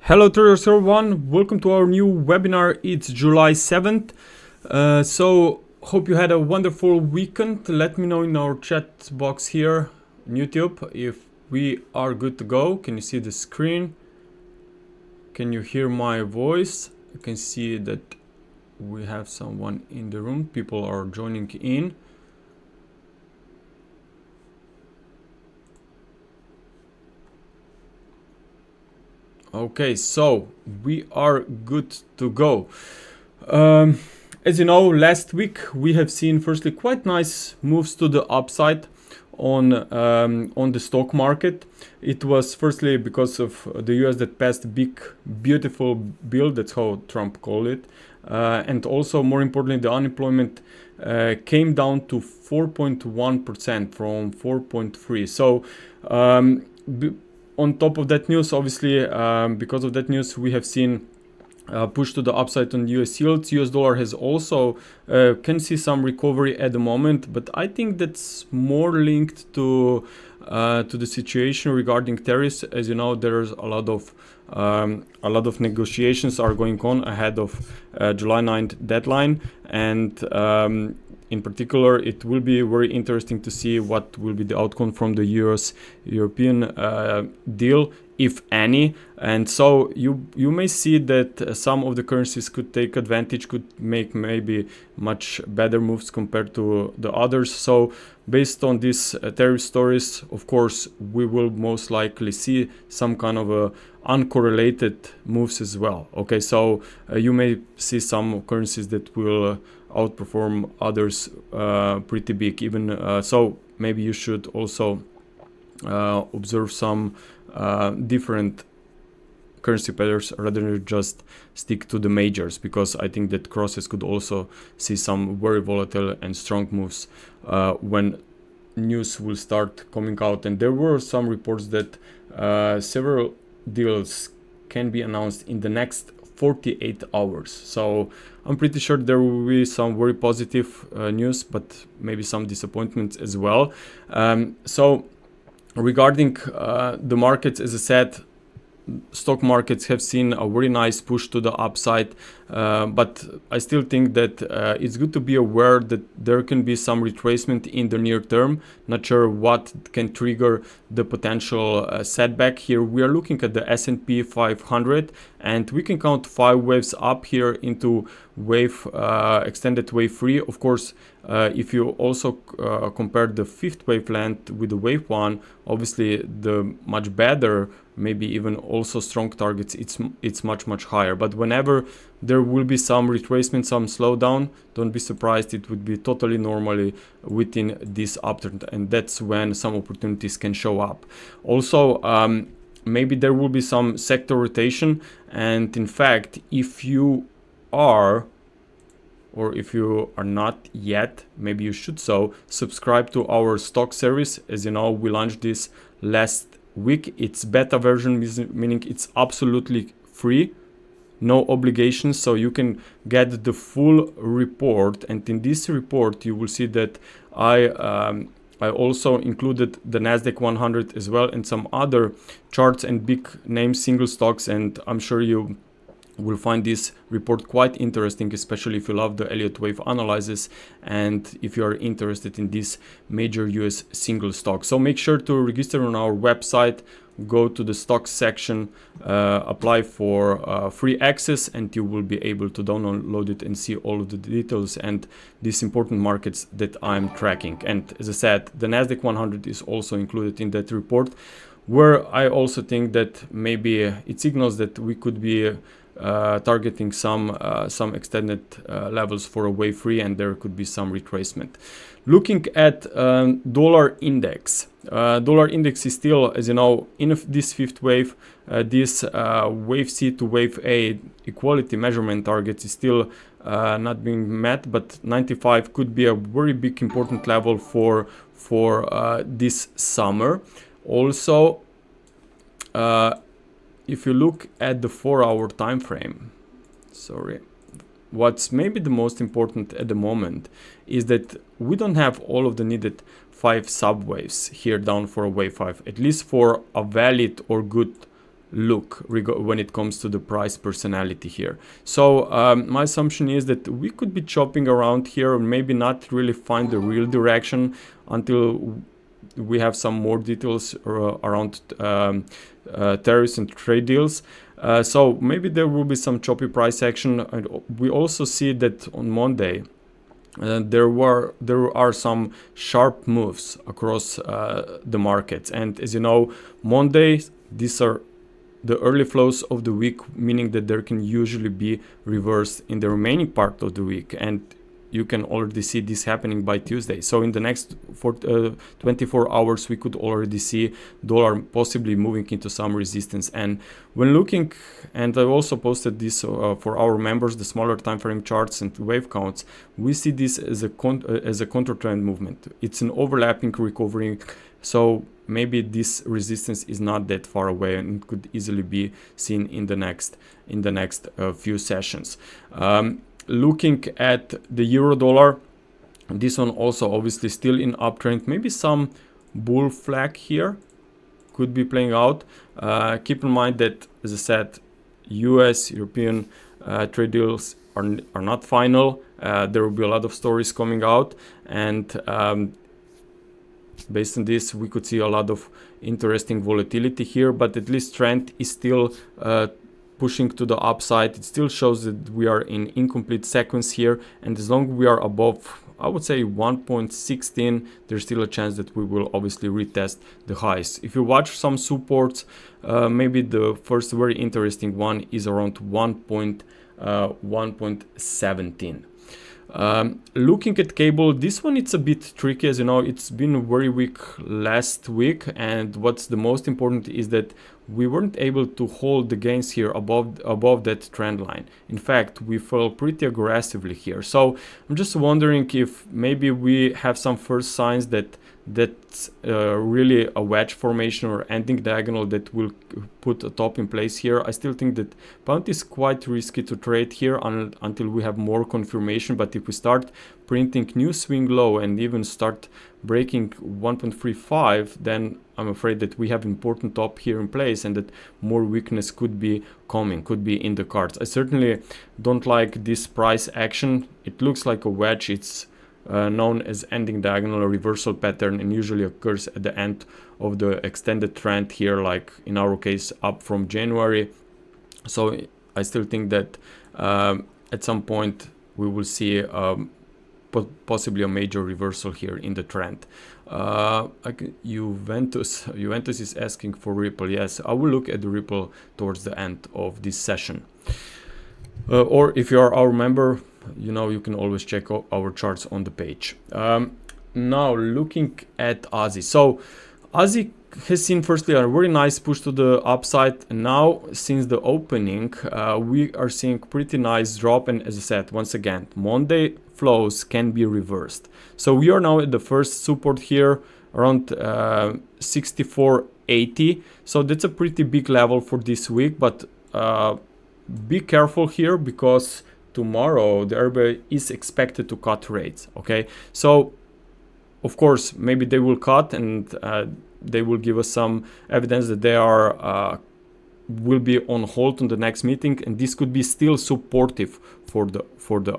Hello Tarriffs everyone, welcome to our new webinar. It's July 7th. So hope you had a wonderful weekend. Let me know in our chat box here on YouTube if we are good to go. Can you see the screen? Can you hear my voice? I can see that we have someone in the room. People are joining in. Okay, so we are good to go. As you know, last week we have seen firstly quite nice moves to the upside on the stock market. It was firstly because of the US that passed big beautiful bill, that's how Trump called it, and also more importantly the unemployment came down to 4.1% from 4.3. So on top of that news, obviously, because of that news, we have seen push to the upside on US yields. US dollar has also can see some recovery at the moment, but I think that's more linked to the situation regarding tariffs. As you know, there's a lot of negotiations are going on ahead of July 9th deadline, and in particular, it will be very interesting to see what will be the outcome from the European deal, if any. And so you may see that some of the currencies could take advantage, could make maybe much better moves compared to the others. So based on these tariff stories, of course, we will most likely see some kind of uncorrelated moves as well. Okay, so you may see some currencies that will outperform others pretty big, even so maybe you should also observe some different currency pairs rather than just stick to the majors, because I think that crosses could also see some very volatile and strong moves when news will start coming out. And there were some reports that several deals can be announced in the next 48 hours. So I'm pretty sure there will be some very positive news, but maybe some disappointments as well. So regarding the markets, as I said, stock markets have seen a very nice push to the upside, but I still think that it's good to be aware that there can be some retracement in the near term. Not sure what can trigger the potential setback. Here we are looking at the S&P 500, and we can count 5 waves up here into wave extended wave 3. Of course, if you also compare the 5th wave length with the wave 1, obviously the much better, maybe even also strong targets, it's much higher. But whenever there will be some retracement, some slowdown, don't be surprised. It would be totally normally within this uptrend, and that's when some opportunities can show up. Also, maybe there will be some sector rotation, and in fact, if you are, or if you are not yet, maybe you should subscribe to our stock series. As you know, we launched this last week. It's beta version, meaning it's absolutely free, no obligations, so you can get the full report. And in this report you will see that I also included the Nasdaq 100 as well, and some other charts and big name single stocks, and I'm sure you will find this report quite interesting, especially if you love the Elliott wave analysis and if you are interested in this major US single stock. So make sure to register on our website, go to the stocks section, apply for free access, and you will be able to download it and see all of the details and these important markets that I'm tracking. And as I said, the Nasdaq 100 is also included in that report, where I also think that maybe it signals that we could be targeting some extended levels for a wave 3, and there could be some retracement. Looking at dollar index, is still, as you know, in this 5th wave. This wave C to wave A equality measurement target is still not being met, but 95 could be a very big important level for this summer. Also, if you look at the 4-hour time frame, what's maybe the most important at the moment is that we don't have all of the needed 5 subwaves here down for a wave 5, at least for a valid or good look when it comes to the price personality here. So my assumption is that we could be chopping around here, or maybe not really find the real direction until we have some more details around tariffs and trade deals. So maybe there will be some choppy price action. And we also see that on Monday there are some sharp moves across the markets, and as you know, Monday, these are the early flows of the week, meaning that there can usually be reversed in the remaining part of the week, and you can already see this happening by Tuesday. So in the next 24 hours, we could already see dollar possibly moving into some resistance. And when looking, and I also posted this for our members, the smaller time frame charts and wave counts, we see this as a counter trend movement. It's an overlapping recovery. So maybe this resistance is not that far away and could easily be seen in the next few sessions. Looking at the euro dollar, this one also obviously still in uptrend. Maybe some bull flag here could be playing out. Keep in mind that, as I said, European trade deals are not final. There will be a lot of stories coming out, and based on this, we could see a lot of interesting volatility here, but at least trend is still pushing to the upside. It still shows that we are in incomplete sequence here, and as long as we are above, I would say 1.16, there's still a chance that we will obviously retest the highs. If you watch some supports, maybe the first very interesting one is around 1.17. Looking at cable, this one, it's a bit tricky. As you know, it's been very weak last week, and what's the most important is that we weren't able to hold the gains here above that trend line. In fact, we fell pretty aggressively here. So I'm just wondering if maybe we have some first signs that that's really a wedge formation or ending diagonal that will put a top in place here. I still think that pound is quite risky to trade here until we have more confirmation, but if we start printing new swing low and even start breaking 1.35, then I'm afraid that we have important top here in place, and that more weakness could be coming, could be in the cards. I certainly don't like this price action. It looks like a wedge. It's known as ending diagonal, a reversal pattern, and usually occurs at the end of the extended trend here, like in our case up from January. So I still think that at some point we will see possibly a major reversal here in the trend. Juventus is asking for Ripple. Yes, I will look at the Ripple towards the end of this session. Or if you are our member, you know, you can always check out our charts on the page. Now looking at ASI. So ASI has seen firstly a very nice push to the upside, and now since the opening we are seeing pretty nice drop, and as I said, once again, Monday flows can be reversed. So we are now at the first support here around 64.80. So that's a pretty big level for this week, but be careful here because tomorrow the RBI is expected to cut rates. Okay, so of course maybe they will cut, and they will give us some evidence that they are will be on hold on the next meeting, and this could be still supportive for the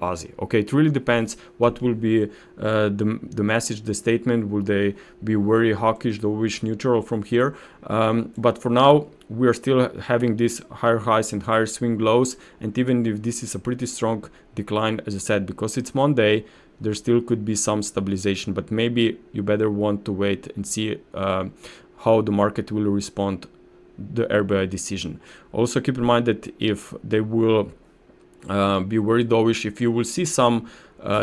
ASI. Okay, it really depends what will be the message, the statement. Will they be very hawkish, dovish, neutral from here? But for now, we are still having these higher highs and higher swing lows, and even if this is a pretty strong decline, as I said, because it's Monday, there still could be some stabilization, but maybe you better want to wait and see how the market will respond the RBI decision. Also keep in mind that if they will be very dovish, if you will see some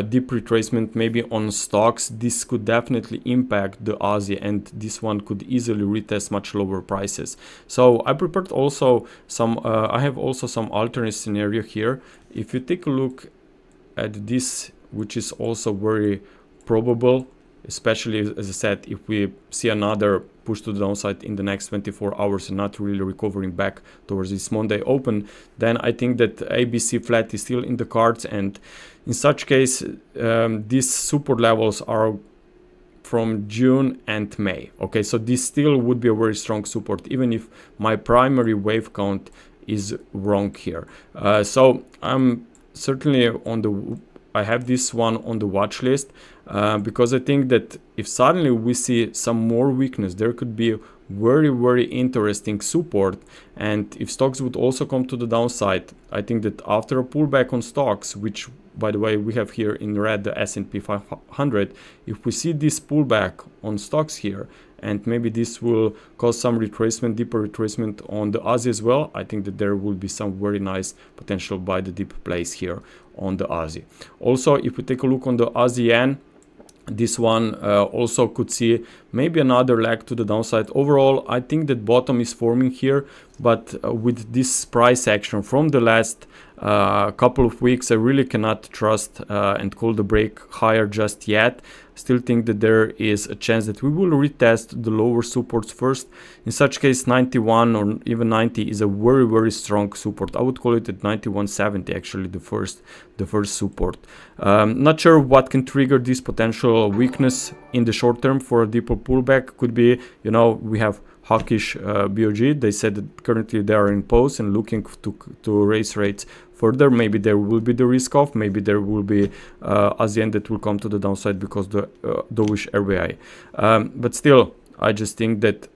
deep retracement maybe on stocks, this could definitely impact the ASI, and this one could easily retest much lower prices. So I prepared also some I have also some alternate scenario here. If you take a look at this, which is also very probable, especially as I said, if we see another push to the downside in the next 24 hours and not really recovering back towards this Monday open, then I think that ABC flat is still in the cards, and in such case these support levels are from June and May. Okay, so this still would be a very strong support, even if my primary wave count is wrong here. So I'm certainly I have this one on the watch list, because I think that if suddenly we see some more weakness, there could be very interesting support. And if stocks would also come to the downside, I think that after a pullback on stocks, which by the way we have here in red the S&P 500, if we see this pullback on stocks here, and maybe this will cause some retracement, deeper retracement on the Aussie as well, I think that there will be some very nice potential buy the dip plays here on the Aussie. Also, if we take a look on the Aussie yen, this one also could see maybe another leg to the downside. Overall, I think that bottom is forming here, but with this price action from the last couple of weeks, I really cannot trust and call the break higher just yet. Still think that there is a chance that we will retest the lower supports first. In such case, 91 or even 90 is a very strong support. I would call it at 91.70 actually the first support. Not sure what can trigger this potential weakness in the short term for a deeper pullback. Could be, you know, we have hawkish BOG. They said that currently they are in pause and looking to raise rates further. Maybe there will be the risk off. Maybe there will be ASEAN that will come to the downside because the dovish RBI. But still, I just think that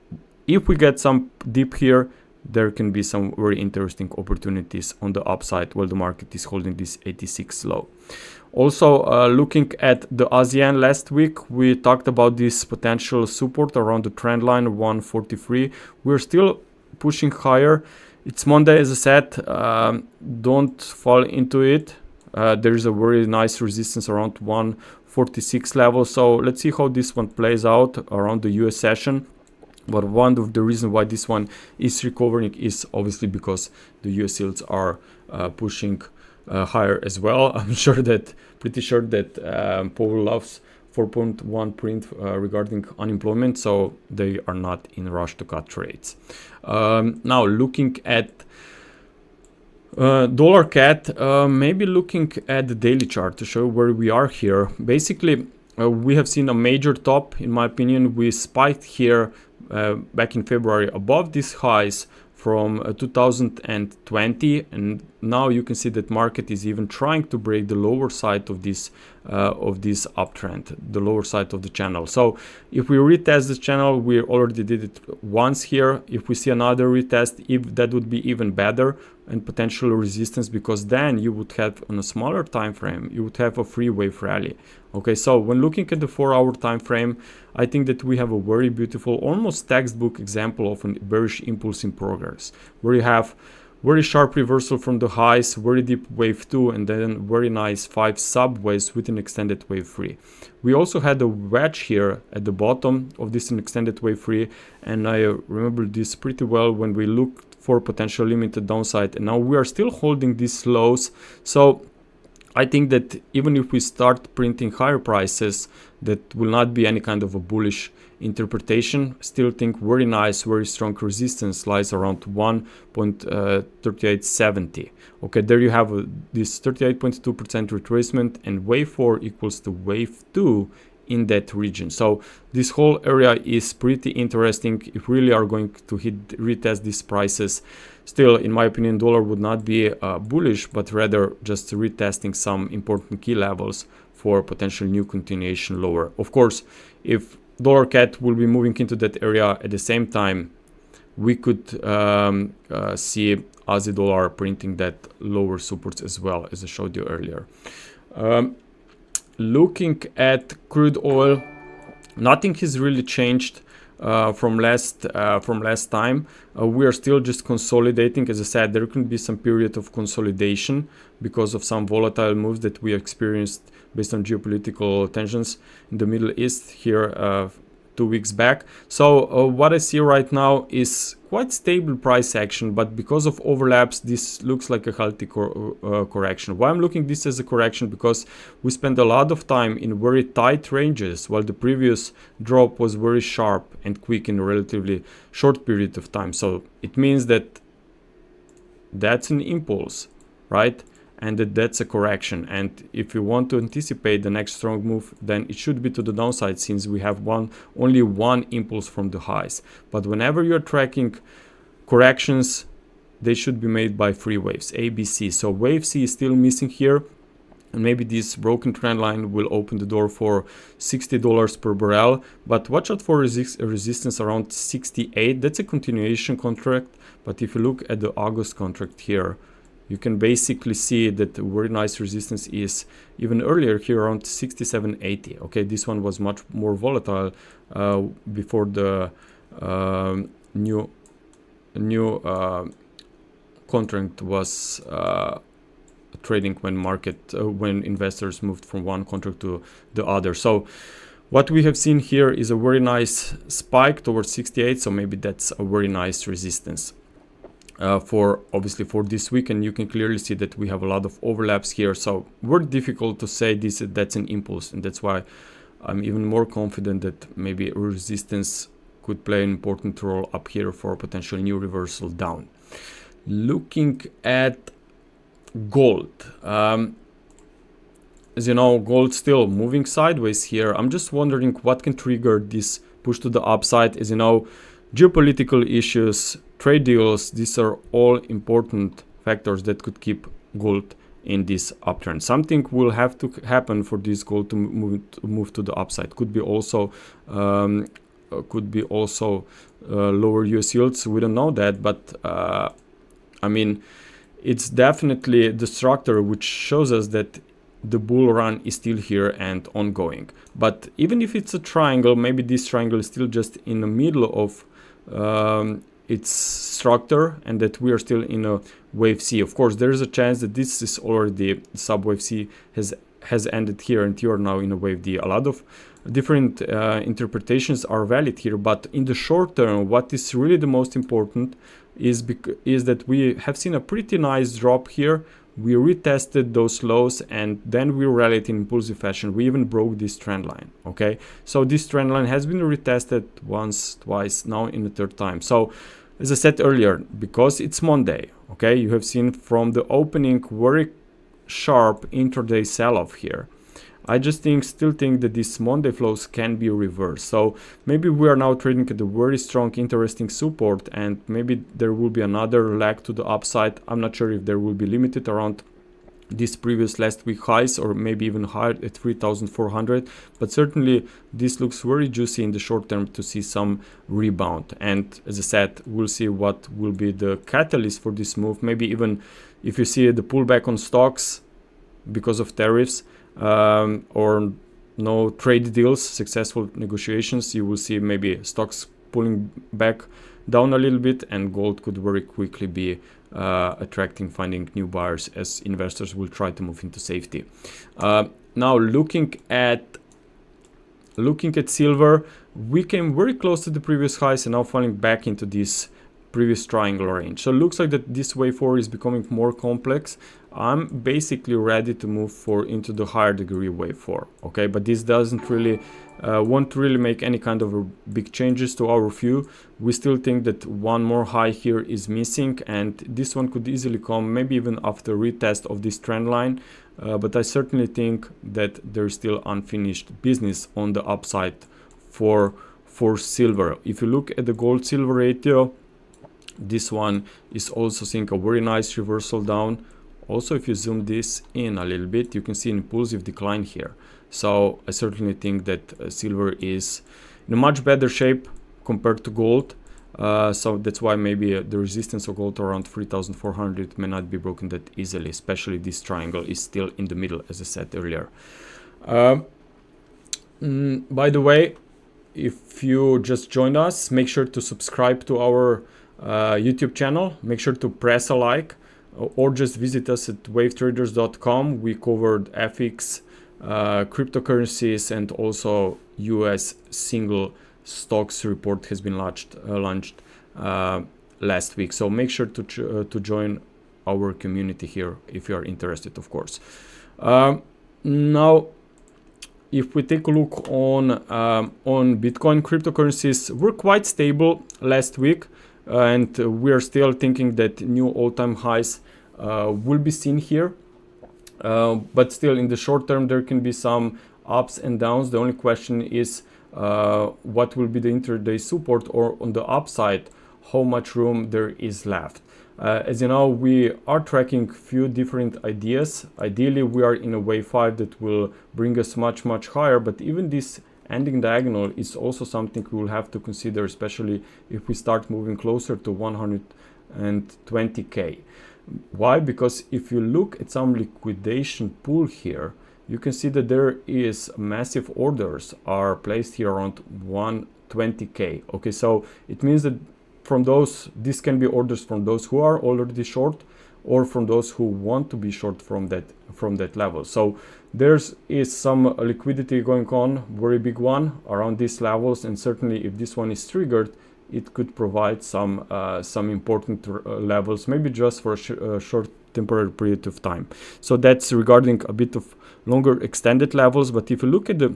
if we get some dip here, there can be some very interesting opportunities on the upside while the market is holding this 86 low. Also, looking at the ASEAN last week, we talked about this potential support around the trend line 143. We're still pushing higher. It's Monday, as I said, don't fall into it. There is a very nice resistance around 146 level. So let's see how this one plays out around the US session. But one of the reasons why this one is recovering is obviously because the US yields are pushing higher as well. I'm pretty sure that Powell loves 4.1 print regarding unemployment, so they are not in a rush to cut rates. Now looking at dollar CAD, maybe looking at the daily chart to show where we are here. Basically, we have seen a major top, in my opinion. We spiked here back in February above these highs from 2020, and now you can see that market is even trying to break the lower side of this uptrend, the lower side of the channel. So if we retest this channel, we already did it once here. If we see another retest, if that would be even better and potential resistance, because then you would have on a smaller time frame, you would have a free wave rally. Okay, so when looking at the 4-hour time frame, I think that we have a very beautiful, almost textbook example of a bearish impulse in progress, where you have very sharp reversal from the highs, very deep wave 2, and then very nice 5 sub waves with an extended wave 3. We also had a wedge here at the bottom of this extended wave 3, and I remember this pretty well when we looked for potential limited downside, and now we are still holding these lows. So I think that even if we start printing higher prices, that will not be any kind of a bullish interpretation. Still think very nice, very strong resistance lies around 1.3870. Okay, there you have this 38.2% retracement, and wave 4 equals to wave 2 in that region. So this whole area is pretty interesting. If really are going to retest these prices, still in my opinion dollar would not be bullish, but rather just retesting some important key levels for potential new continuation lower. Of course, if dollar CAD will be moving into that area at the same time, we could see Aussie dollar printing that lower supports as well, as I showed you earlier. Looking at crude oil, nothing has really changed from last time. We are still just consolidating. As I said, there can be some period of consolidation because of some volatile moves that we experienced based on geopolitical tensions in the Middle East here 2 weeks back. So what I see right now is quite stable price action, but because of overlaps, this looks like a healthy correction. Why I'm looking this as a correction? Because we spent a lot of time in very tight ranges, while the previous drop was very sharp and quick in a relatively short period of time. So it means that that's an impulse, right? and that's a correction. And if you want to anticipate the next strong move, then it should be to the downside, since we have only one impulse from the highs. But whenever you're tracking corrections, they should be made by three waves, A, B, C. So wave C is still missing here, and maybe this broken trend line will open the door for $60 per barrel. But watch out for resistance around 68. That's a continuation contract. But if you look at the August contract here, you can basically see that a very nice resistance is even earlier here around 67.80. Okay, this one was much more volatile before the new contract was trading when investors moved from one contract to the other. So what we have seen here is a very nice spike towards 68. So maybe that's a very nice resistance for this week. And you can clearly see that we have a lot of overlaps here. So very difficult to say that's an impulse, and that's why I'm even more confident that maybe resistance could play an important role up here for a potential new reversal down. Looking at gold, as you know, gold still moving sideways here. I'm just wondering what can trigger this push to the upside. As you know, geopolitical issues, trade deals, these are all important factors that could keep gold in this uptrend. Something will have to happen for this gold to move to the upside. Could be also lower US yields. We don't know that, but I mean, it's definitely the structure which shows us that the bull run is still here and ongoing. But even if it's a triangle, maybe this triangle is still just in the middle of its structure, and that we are still in a wave C. Of course, there is a chance that this is already sub wave C has ended here, and you are now in a wave D. A lot of different interpretations are valid here, but in the short term, what is really the most important is that we have seen a pretty nice drop here. We retested those lows, and then we rallied in impulsive fashion. We even broke this trend line. Okay, so this trend line has been retested once, twice, now in the third time. So as I said earlier, because it's Monday, okay, you have seen from the opening very sharp intraday sell-off here. I just still think that these Monday flows can be reversed. So maybe we are now trading at a very strong, interesting support, and maybe there will be another leg to the upside. I'm not sure if there will be limited around this previous last week highs, or maybe even higher at 3,400. But certainly this looks very juicy in the short term to see some rebound. And as I said, we'll see what will be the catalyst for this move. Maybe even if you see the pullback on stocks because of tariffs, or no trade deals, successful negotiations, you will see maybe stocks pulling back down a little bit, and gold could very quickly be finding new buyers as investors will try to move into safety. Now looking at silver, we came very close to the previous highs and now falling back into this previous triangle range. So it looks like that this wave 4 is becoming more complex. I'm basically ready to move into the higher degree wave 4. Okay, but this doesn't really won't really make any kind of big changes to our view. We still think that one more high here is missing, and this one could easily come maybe even after retest of this trend line. But I certainly think that there's still unfinished business on the upside for silver. If you look at the gold silver ratio, this one is also seeing a very nice reversal down. Also, if you zoom this in a little bit, you can see an impulsive decline here. So I certainly think that silver is in a much better shape compared to gold. So that's why maybe the resistance of gold around 3,400 may not be broken that easily, especially this triangle is still in the middle, as I said earlier. By the way, if you just joined us, make sure to subscribe to our YouTube channel. Make sure to press a like, or just visit us at wavetraders.com. We covered FX, cryptocurrencies, and also US single stocks report has been launched last week. So make sure to join our community here if you are interested, of course. Now, if we take a look on Bitcoin cryptocurrencies, we're quite stable last week, and we are still thinking that new all-time highs will be seen here. but still in the short term there can be some ups and downs. The only question is what will be the intraday support, or on the upside how much room there is left. As you know, we are tracking few different ideas. Ideally we are in a wave 5 that will bring us much higher, but even this ending diagonal is also something we will have to consider, especially if we start moving closer to 120k. Why? Because if you look at some liquidation pool here, you can see that there is massive orders are placed here around 120k. Okay, so it means that from those, this can be orders from those who are already short, or from those who want to be short from that level. So there's some liquidity going on, very big one around these levels, and certainly if this one is triggered, it could provide some important levels, maybe just for a short temporary period of time. So that's regarding a bit of longer extended levels. But if you look at the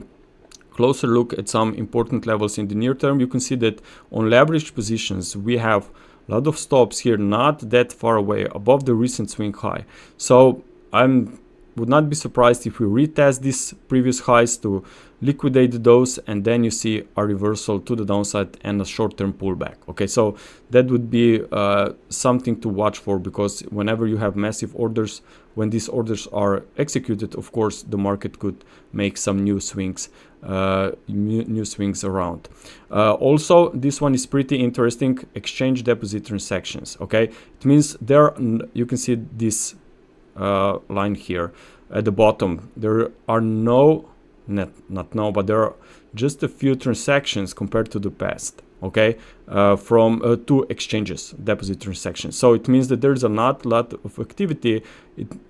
closer look at some important levels in the near term, you can see that on leveraged positions we have a lot of stops here not that far away above the recent swing high. So would not be surprised if we retest these previous highs to liquidate those, and then you see a reversal to the downside and a short-term pullback. Okay, so that would be something to watch for, because whenever you have massive orders, when these orders are executed, of course the market could make some new swings around. Also, this one is pretty interesting: exchange deposit transactions. Okay, it means you can see this line here at the bottom. There are but there are just a few transactions compared to the past. Okay, from two exchanges, deposit transactions. So it means that there's not a lot of activity.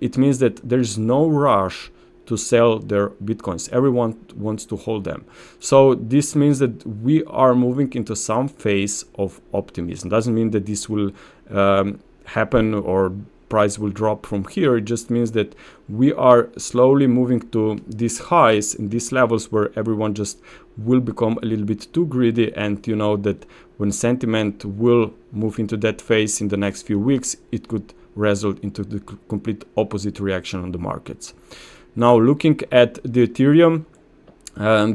It means that there's no rush to sell their bitcoins. Everyone wants to hold them. So this means that we are moving into some phase of optimism. Doesn't mean that this will happen or price will drop from here. It just means that we are slowly moving to these highs in these levels where everyone just will become a little bit too greedy, and you know that when sentiment will move into that phase in the next few weeks, it could result into the complete opposite reaction on the markets. Now looking at the Ethereum,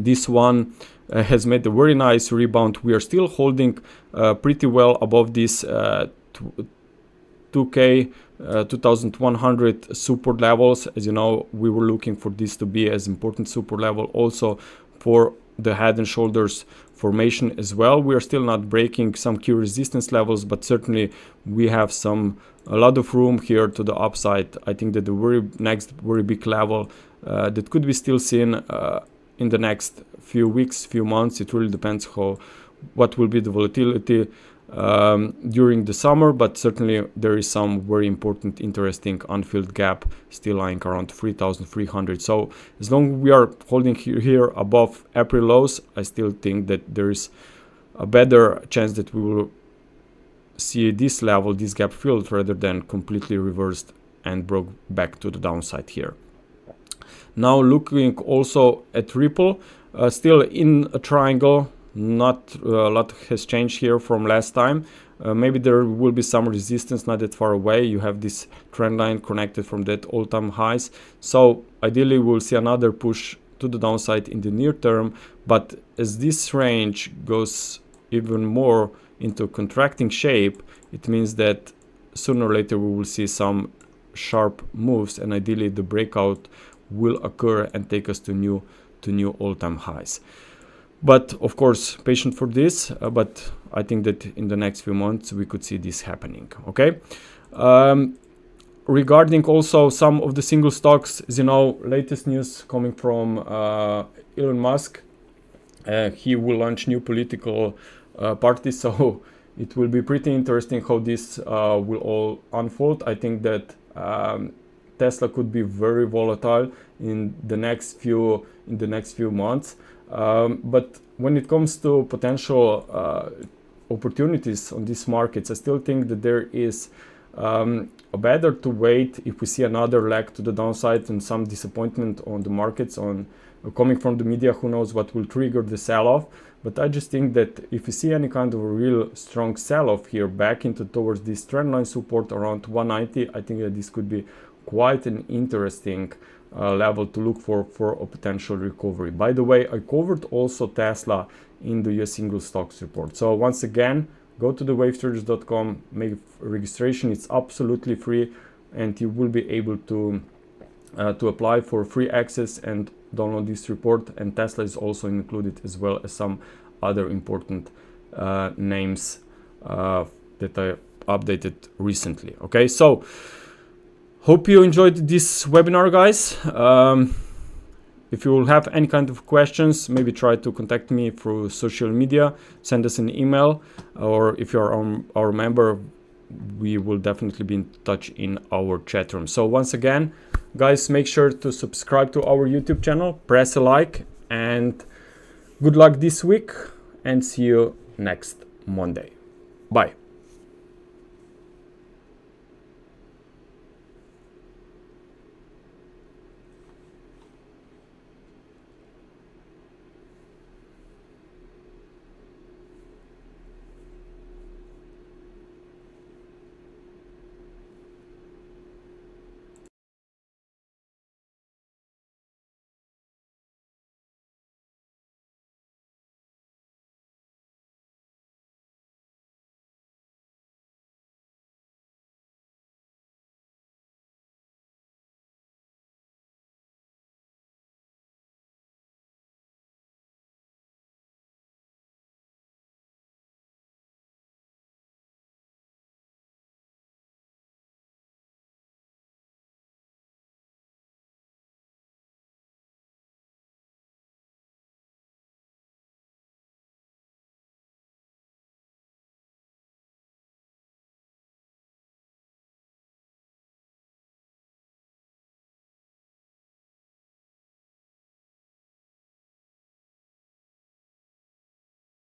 this one has made a very nice rebound. We are still holding pretty well above this 2k 2100 support levels. As you know, we were looking for this to be as important support level also for the head and shoulders formation as well. We are still not breaking some key resistance levels, but certainly we have a lot of room here to the upside. I think that the next very big level that could be still seen in the next few weeks, few months. It really depends what will be the volatility during the summer, but certainly there is some very important, interesting unfilled gap still lying around 3,300. So as long as we are holding here above April lows, I still think that there is a better chance that we will see this level, this gap filled, rather than completely reversed and broke back to the downside here. Now looking also at Ripple, still in a triangle. Not a lot has changed here from last time. Maybe there will be some resistance not that far away. You have this trend line connected from that all-time highs. So ideally we'll see another push to the downside in the near term. But as this range goes even more into contracting shape, it means that sooner or later we will see some sharp moves, and ideally the breakout will occur and take us to new all-time highs. But of course, patient for this, but I think that in the next few months we could see this happening. Okay. Regarding also some of the single stocks, as you know, latest news coming from Elon Musk. He will launch new political parties, so it will be pretty interesting how this will all unfold. I think that Tesla could be very volatile in the next few months. But when it comes to potential opportunities on these markets, I still think that there is better to wait if we see another leg to the downside and some disappointment on the markets coming from the media. Who knows what will trigger the sell-off? But I just think that if you see any kind of a real strong sell-off here back towards this trend line support around 190, I think that this could be quite an interesting level to look for a potential recovery. By the way, I covered also Tesla in the US single stocks report. So once again, go to the wavetraders.com, make registration. It's absolutely free, and you will be able to apply for free access and download this report. And Tesla is also included, as well as some other important names that I updated recently. Okay, so hope you enjoyed this webinar, guys. If you will have any kind of questions, maybe try to contact me through social media, send us an email, or if you're our member, we will definitely be in touch in our chat room. So once again, guys, make sure to subscribe to our YouTube channel, press a like, and good luck this week, and see you next Monday. Bye.